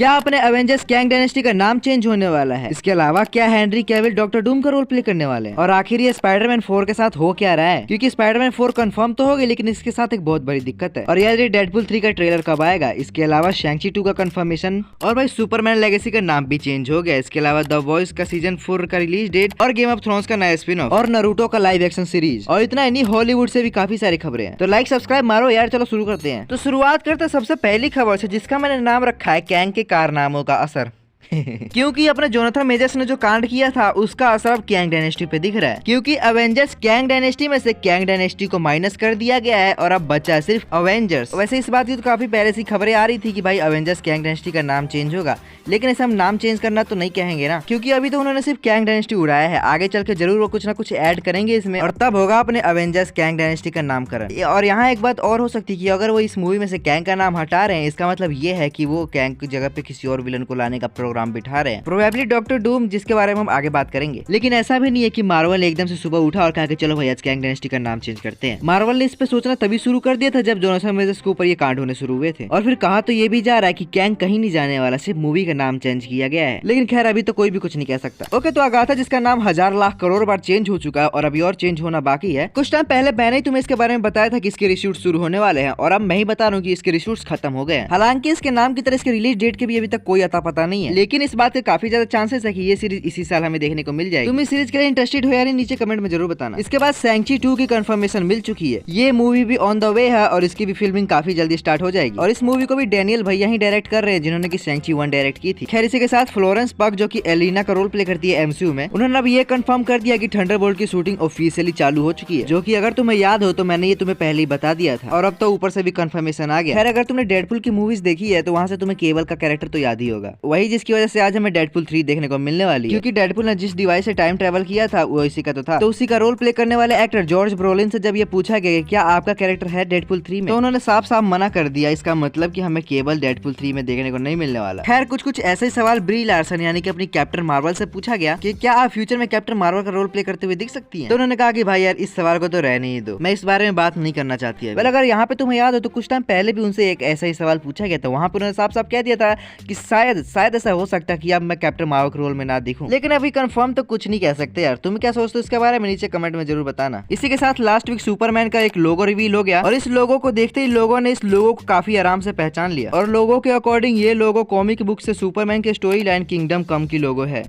क्या अपने Avengers Kang dynasty का नाम चेंज होने वाला है? इसके अलावा क्या हेनरी कैविल डॉक्टर डूम का रोल प्ले करने वाले हैं? और आखिर ये स्पाइडरमैन 4 के साथ हो क्या रहा है? क्योंकि स्पाइडरमैन 4 कंफर्म तो हो गई, लेकिन इसके साथ एक बहुत बड़ी दिक्कत है। और यार ये डेडपुल 3 का ट्रेलर कब आएगा? इसके अलावा शैंग-ची 2 का कंफर्मेशन, और भाई सुपरमैन लेगेसी का नाम भी चेंज हो गया। इसके अलावा द वॉइस का सीजन 4 का रिलीज डेट, और गेम ऑफ थ्रोन्स का नया स्पिन ऑफ, और नारुतो का लाइव एक्शन सीरीज, और इतना नहीं, हॉलीवुड से भी काफी सारी खबरें हैं। तो लाइक सब्सक्राइब मारो यार। चलो शुरू करते हैं। तो शुरुआत करते हैं सबसे पहली खबर से, जिसका मैंने नाम रखा है कैंग के कारनामों का असर। क्योंकि अपने जोनाथन मेजर्स ने जो कांड किया था उसका असर अब कैंग डायनेस्टी पे दिख रहा है। क्योंकि अवेंजर्स कैंग डायनेस्टी में से कैंग डायनेस्टी को माइनस कर दिया गया है और अब बचा सिर्फ अवेंजर्स। वैसे इस बात की तो काफी पहले से खबरें आ रही थी कि भाई अवेंजर्स कैंग डायनेस्टी का नाम चेंज होगा, लेकिन ऐसे हम नाम चेंज करना तो नहीं कहेंगे ना, क्योंकि अभी तो उन्होंने सिर्फ कैंग डायनेस्टी उड़ाया है। आगे चल के जरूर वो कुछ ना कुछ ऐड करेंगे इसमें, और तब होगा अपने अवेंजर्स कैंग डायनेस्टी का नामकरण। और यहाँ एक बात और हो सकती है कि अगर वो इस मूवी में से कैंग का नाम हटा रहे हैं, इसका मतलब ये है कि वो कैंग की जगह पे किसी और विलन को लाने का प्रोग्राम बिठा रहे हैं, प्रोबेबली डॉक्टर डूम, जिसके बारे में हम आगे बात करेंगे। लेकिन ऐसा भी नहीं है कि मार्वल ने एकदम से सुबह उठा और कहा कि चलो भाई आज कैंग डायनेस्टी का नाम चेंज करते हैं। मार्वल ने इस पे सोचना तभी शुरू कर दिया था जब जोनाथन मेजर्स के ऊपर ये कांड होने शुरू हुए थे। और फिर कहा तो ये भी जा रहा है कि कैंग कहीं नहीं जाने वाला, सिर्फ मूवी का नाम चेंज किया गया है। लेकिन खैर अभी तो कोई भी कुछ नहीं कह सकता। ओके, तो अगाथा जिसका नाम हजार लाख करोड़ बार चेंज हो चुका है और अभी और चेंज होना बाकी है। कुछ टाइम पहले मैंने ही तुम्हें इसके बारे में बताया था कि इसके रिशूट शुरू होने वाले हैं, और अब मैं ही बता रहा हूँ कि इसके रिशूट्स खत्म हो गए हैं। हालांकि इसके नाम की तरह इसके रिलीज डेट के भी अभी तक कोई अता पता नहीं है, लेकिन इस बात के काफी ज्यादा चांसेस है कि ये सीरीज इसी साल हमें देखने को मिल जाएगी। तुम इस सीरीज के लिए इंटरेस्टेड हो या नहीं, नीचे कमेंट में जरूर बताना। इसके बाद शैंग-ची 2 की कंफर्मेशन मिल चुकी है। ये मूवी भी ऑन द वे है और इसकी भी फिल्मिंग काफी जल्दी स्टार्ट हो जाएगी। और इस मूवी को भी डैनियल भैया ही डायरेक्ट कर रहे हैं, जिन्होंने की शैंग-ची 1 डायरेक्ट की थी। खैर इसी के साथ फ्लोरेंस पग, जो की एलिना का रोल प्ले करती है एमसीयू में, उन्होंने अब ये कंफर्म कर दिया कि थंडरबोल्ट की शूटिंग ऑफिशियली चालू हो चुकी है, जो कि अगर तुम्हें याद हो तो मैंने ये तुम्हें पहले ही बता दिया था, और अब तो ऊपर से भी कंफर्मेशन आ गया। खैर अगर तुमने डेडपुल की मूवीज देखी है तो वहाँ से तुम्हें केबल का कैरेक्टर तो याद ही होगा, वही जिसकी वजह से आज हमें डेडपुल 3 देखने को मिलने वाली है। क्योंकि डेडपुल ने जिस डिवाइस से टाइम ट्रेवल किया था वो इसी का तो था। तो उसी का रोल प्ले करने वाले एक्टर जॉर्ज ब्रोलिन से जब ये पूछा गया क्या आपका कैरेक्टर है डेडपुल 3 में, तो उन्होंने साफ साफ मना कर दिया। इसका मतलब कि हमें केवल डेडपुल 3 में देखने को नहीं मिलने वाला। खैर कुछ ऐसे सवाल ब्री लार्सन यानी कि अपनी कैप्टन मार्वल से पूछा गया कि क्या आप फ्यूचर में कैप्टन मार्वल का रोल प्ले करते हुए दिख सकती हैं? तो उन्होंने कहा कि भाई यार इस सवाल को तो रहने ही दो, मैं इस बारे में बात नहीं करना चाहती है। अगर यहाँ पे तुम्हें याद हो तो कुछ टाइम पहले भी उनसे एक ऐसा ही सवाल पूछा गया था, वहाँ पे उन्होंने साफ साफ कह दिया था कि शायद ऐसा हो सकता है कि अब मैं कैप्टन मार्वल के रोल में ना दिखूं। लेकिन अभी कंफर्म तो कुछ नहीं कह सकते यार। तुम क्या सोचते हो इसके बारे में, नीचे कमेंट में जरूर बताना। इसी के साथ लास्ट वीक सुपरमैन का एक लोगो रिवील हो गया, और इस लोगो को देखते ही लोगों ने इस लोगो को काफी आराम से पहचान लिया। और लोगों के अकॉर्डिंग ये लोगो कॉमिक बुक से सुपरमैन के स्टोरी लाइन किंगडम कम की लोगो है।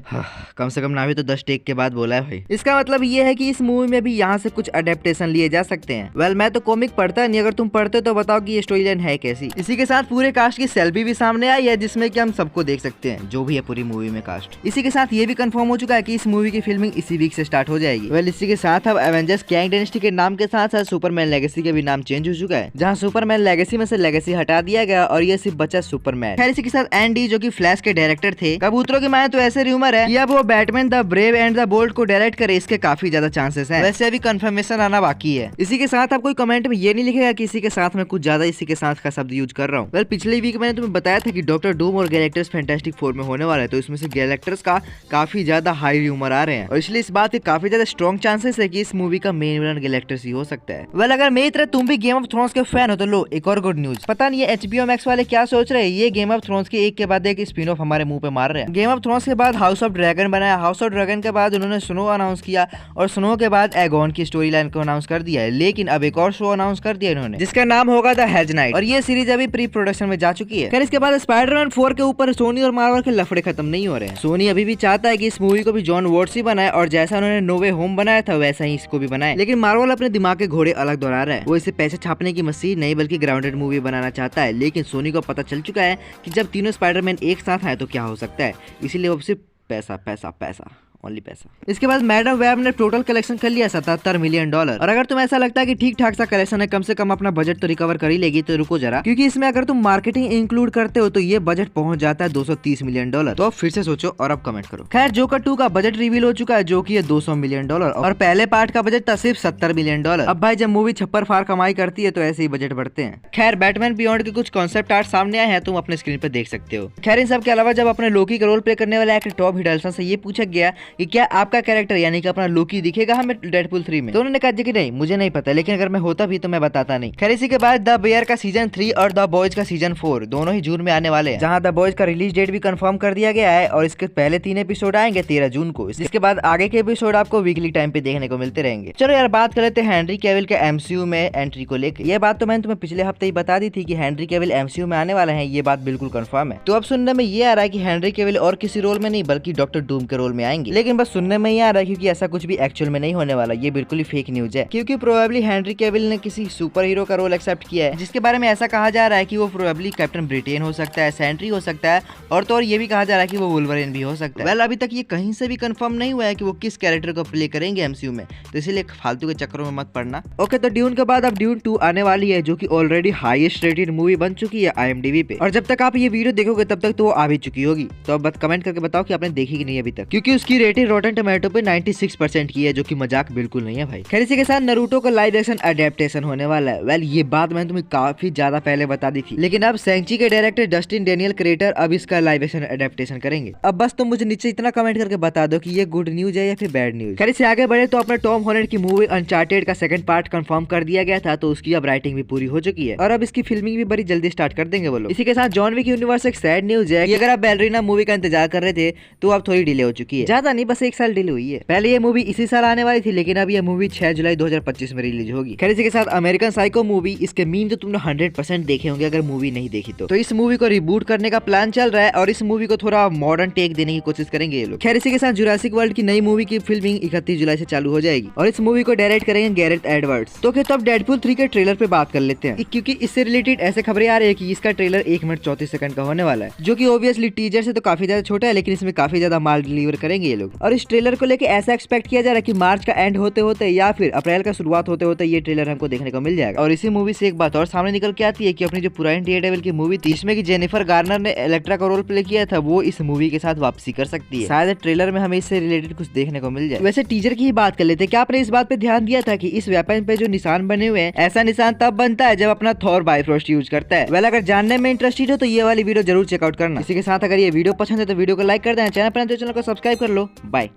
कम से कम ना भी तो 10 टेक के बाद बोला है भाई। इसका मतलब ये है कि इस मूवी में भी यहाँ से कुछ अडेप्टेशन लिए जा सकते हैं। वेल मैं तो कॉमिक पढ़ता नहीं, अगर तुम पढ़ते तो बताओ कि ये स्टोरी लाइन है कैसी। इसी के साथ पूरे कास्ट की सेल्फी भी सामने आई है, जिसमें कि हम सबको देख सकते हैं जो भी है पूरी मूवी में कास्ट। इसी के साथ ये भी कंफर्म हो चुका है कि इस मूवी की फिल्मिंग इसी वीक से स्टार्ट हो जाएगी। वेल इसी के साथ अब एवेंजर्स कैंग डायनेस्टी के नाम के साथ साथ सुपरमैन लेगेसी का भी नाम चेंज हो चुका है, जहाँ सुपरमैन लेगेसी में से लेगेसी हटा दिया गया और ये सिर्फ बचा सुपरमैन। खैर इसी के साथ एंडी, जो कि फ्लैश के डायरेक्टर थे, कबूतरों की माने तो ऐसे रूमर है कि अब वो Batman the brave and the bold को डायरेक्ट करे, इसके काफी ज्यादा चांसेस हैं। वैसे अभी कंफर्मेशन आना बाकी है। इसी के साथ आप कोई कमेंट में ये नहीं लिखेगा कि इसी के साथ में कुछ ज्यादा इसी के साथ का शब्द यूज कर रहा हूँ। वेल पिछले वीक मैंने तुम्हें बताया था कि डॉक्टर डूम और गैलेक्टर्स फैंटास्टिक 4 में होने वाला है, तो इसमें से गैलेक्टर्स का काफी ज्यादा हाई रूमर आ रहे हैं, और इसलिए इस बात के काफी ज्यादा स्ट्रॉन्ग चांसेस है कि इस मूवी का मेन विलन गैलेक्टर्स ही हो सकता है। वेल अगर मेरी तरह तुम भी गेम ऑफ थ्रोन्स के फैन हो तो लो एक और गुड न्यूज। पता नहीं है HBO मैक्स वाले क्या सोच रहे हैं, ये गेम ऑफ थ्रोन्स के एक के बाद एक स्पिन ऑफ हमारे मुंह पे मार रहे हैं। गेम ऑफ थ्रोन्स के बाद हाउस ऑफ ड्रैगन बनाया, हाउस ऑफ ड्रैगन के बाद उन्होंने स्नो अनाउंस किया, और स्नो के बाद एगोन की स्टोरी लाइन को अनाउंस कर दिया है। लेकिन अब एक और शो अनाउंस कर दिया इन्होंने, जिसका नाम होगा द हेज नाइट, और ये सीरीज अभी प्री प्रोडक्शन में जा चुकी है। खैर इसके बाद स्पाइडरमैन 4 के ऊपर सोनी और मार्वल के लफड़े खत्म नहीं हो रहे हैं। सोनी अभी भी चाहता है कि इस मूवी को भी जॉन वॉट्स ही बनाए, और जैसा उन्होंने नो वे होम बनाया था वैसा ही इसको भी बनाए। लेकिन मार्वल अपने दिमाग के घोड़े अलग दौड़ा रहा है, वो इसे पैसे छापने की मशीन नहीं बल्कि ग्राउंडेड मूवी बनाना चाहता है। लेकिन सोनी को पता चल चुका है कि जब तीनों स्पाइडरमैन एक साथ आए तो क्या हो सकता है, इसीलिए वो सिर्फ पैसा पैसा पैसा ओनली पैसा। इसके बाद मैडम वेब ने टोटल कलेक्शन कर लिया $77 मिलियन। और अगर तुम्हें ऐसा लगता है कि ठीक ठाक सा कलेक्शन है, कम से कम अपना बजट तो रिकवर कर ही लेगी, तो रुको जरा, क्योंकि इसमें अगर तुम मार्केटिंग इंक्लूड करते हो तो ये बजट पहुंच जाता है $230 मिलियन। तो अब फिर से सोचो और अब कमेंट करो। खैर जोकर 2 का बजट रिवील हो चुका है, जो कि है $200 मिलियन, और पहले पार्ट का बजट था सिर्फ $70 मिलियन। अब भाई जब मूवी छप्पर फार कमाई करती है तो ऐसे ही बजट बढ़ते हैं। खैर बैटमैन बियॉन्ड के कुछ कॉन्सेप्ट आर्ट सामने आए हैं, तुम अपने स्क्रीन पर देख सकते हो। खैर इन सब के अलावा जब अपने लोकी का रोल प्ले करने वाले एक्टर टॉम हिडलसन से ये पूछा गया कि क्या आपका कैरेक्टर यानी कि अपना लोकी दिखेगा हमें डेडपुल 3 में। तो उन्होंने कहा कि नहीं मुझे नहीं पता, लेकिन अगर मैं होता भी तो मैं बताता नहीं। खैर इसी के बाद द बेयर का सीजन 3 और द बॉयज का सीजन 4 दोनों ही जून में आने वाले हैं, जहां द बॉयज का रिलीज डेट भी कंफर्म कर दिया गया है और इसके पहले 3 एपिसोड आएंगे 13 जून को। इसके बाद आगे के एपिसोड आपको वीकली टाइम पे देखने को मिलते रहेंगे। चलो यार बात कर लेते हैं हेनरी कैविल के एमसीयू में एंट्री को लेकर। ये बात तो मैंने तुम्हें पिछले हफ्ते ही बता दी थी कि हेनरी कैविल एमसीयू में आने वाले हैं, ये बात बिल्कुल कंफर्म है। तो अब सुनने में ये आ रहा है कि हेनरी कैविल और किसी रोल में नहीं बल्कि डॉक्टर डूम के रोल में आएंगे, लेकिन बस सुनने में ही आ रहा है क्योंकि ऐसा कुछ भी एक्चुअल में नहीं होने वाला। ये बिल्कुल ही फेक न्यूज है क्योंकि प्रोबेबली हेनरी कैविल ने किसी सुपर हीरो का रोल एक्सेप्ट किया है, जिसके बारे में ऐसा कहा जा रहा है कि वो प्रोबेबली कैप्टन ब्रिटेन हो सकता है, सेंट्री हो सकता है और तो और ये भी कहा जा रहा है कि वो वुल्वरीन भी हो सकता है। वेल अभी तक ये कहीं से भी कंफर्म नहीं हुआ है कि वो किस कैरेक्टर को प्ले करेंगे एमसीयू में, तो इसीलिए फालतू के चक्करों में मत पड़ना। ओके तो ड्यून के बाद अब ड्यून 2 आने वाली है, जो कि ऑलरेडी हाईएस्ट रेटेड मूवी बन चुकी है IMDb पे, और जब तक आप ये वीडियो देखोगे तब तक तो वो आ भी चुकी होगी। तो अब बस कमेंट करके बताओ कि आपने देखी कि नहीं अभी तक, क्योंकि उसकी रेटिंग रॉटन टोमेटो पे 96% की है, जो कि मजाक बिल्कुल नहीं है भाई। खैर इसी के साथ नारुतो का लाइव एक्शन अडेप्टेशन होने वाला है। वेल ये बात मैंने तुम्हें काफी ज्यादा पहले बता दी थी, लेकिन अब सेंची के डायरेक्टर जस्टिन डेनियल क्रिएटर अब इसका लाइव एक्शन अडेप्टेशन करेंगे। अब बस तुम मुझे नीचे इतना कमेंट करके बता दो कि ये गुड न्यूज है या फिर बैड न्यूज। खैर इससे आगे बढ़े तो अपना टॉम हॉलैंड की मूवी अनचार्टेड का सेकंड पार्ट कंफर्म कर दिया गया था, तो उसकी अब राइटिंग भी पूरी हो चुकी है और अब इसकी फिल्मिंग भी बड़ी जल्दी स्टार्ट कर देंगे वो लोग। इसी के साथ जॉन विक यूनिवर्स एक सैड न्यूज है कि अगर आप बैलरीना मूवी का इंतजार कर रहे थे तो अब थोड़ी डिले हो चुकी है, ज्यादा नहीं बस 1 साल डिले हुई है। पहले ये मूवी इसी साल आने वाली थी, लेकिन अब ये मूवी 6 जुलाई 2025 में रिलीज होगी। खैर इसी के साथ अमेरिकन साइको मूवी, इसके मीम तो तुमने 100% देखे होंगे अगर मूवी नहीं देखी तो इस मूवी को रिबूट करने का प्लान चल रहा है और इस मूवी को थोड़ा मॉडर्न टेक देने की कोशिश करेंगे ये लोग। खैर इसी के साथ जुरासिक वर्ल्ड की नई मूवी की फिल्मिंग 31 जुलाई से चालू हो जाएगी और इस मूवी को डायरेक्ट करेंगे गैरेथ एडवर्ड्स। तो फिर अब डेडपुल 3 के ट्रेलर पे बात कर लेते हैं, क्योंकि इससे रिलेटेड ऐसे खबरें आ रही है कि इसका ट्रेलर 1 मिनट 34 सेकंड का होने वाला है, जो कि ऑब्वियसली टीजर से तो काफी ज्यादा छोटा है, लेकिन इसमें काफी ज्यादा माल डिलीवर करेंगे ये लोग। और इस ट्रेलर को लेकर ऐसा एक्सपेक्ट किया जा रहा है कि मार्च का एंड होते होते या फिर अप्रैल का शुरुआत होते होते ये ट्रेलर हमको देखने को मिल जाएगा। और इसी मूवी से एक बात और सामने निकल के आती है कि अपनी जो पुरानी डेयरडेविल की मूवी थी, इसमें कि जेनिफर गार्नर ने इलेक्ट्रा का रोल प्ले किया था, वो इस मूवी के साथ वापसी कर सकती है। शायद ट्रेलर में हमें इससे रिलेटेड कुछ देखने को मिल जाए। वैसे टीजर की ही बात कर लेते हैं, क्या आपने इस बात पे ध्यान दिया था कि इस वेपन पे जो निशान बने हुए हैं, ऐसा निशान तब बनता है जब अपना थॉर बाइफ्रोस्ट यूज करता है। वेल अगर जानने में इंटरेस्टेड हो तो ये वाली वीडियो जरूर चेकआउट करना। इसी के साथ अगर ये वीडियो पसंद है तो वीडियो को लाइक कर देना, चैनल पर तो चैनल को सब्सक्राइब कर लो। बाय।